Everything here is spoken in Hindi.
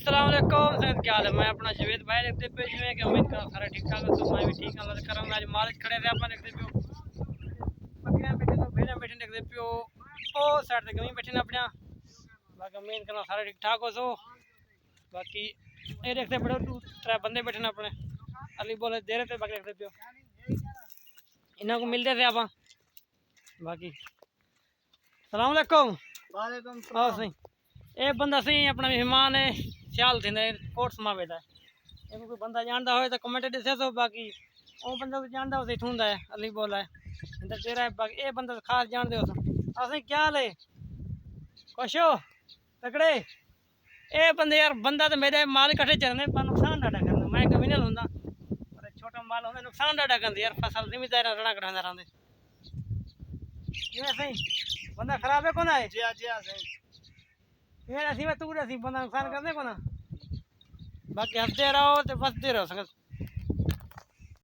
अस्सलाम वालेकुम सर, क्या हाल है। मैं अपना जवेद भाई लिखते पे जिवें कि उम्मीद कर सारा ठीक ठाक है। तो मैं भी ठीक अल्लाह का करम। आज मालिक खड़े थे अपन लिखते पियो बकरियां बैठे तो भेड़ियां बैठे लिखते पियो ओ साइड ते गमी बैठे ना अपना। बाकी उम्मीद करना सारा ठीक ठाक हो। सो बाकी ये देखते बड़े दो त्रै बंदे बैठे ना अपने अली बोले दे रहे थे। बाकी लिखते पियो इन्हों को मिलते थे आप। बाकी सलाम वालेकुम। वालेकुम हाँ सलाम। सही ये बंदा सही अपना मेहमान है सियाल थी कोट समा वेदा है। कोई बंदा जानता हो तो कमेंट दसे तो बाकी वो बंदा को जानता हो ठूंदा है अली बोला है इधर तेरा है। बाकी ये बंदा खास जानते हो असें क्या हाल है खुश हो तकड़े। ये बंदे यार बंदा तो मेरे माल कट्ठे चलने पर नुकसान डाटा करना मैं कमीनल होंदा पर छोटा माल होंदा नुकसान डाटा करते यार फसल जिमीदार रड़ा कटांदा रहंदे ये सही बंदा खराब है कौन है जी हाँ सही। ये ऐसी मैं तू ऐसी बंदा नुकसान करने को ना। बाकी हंसते रहो तो बसते रहो संगत।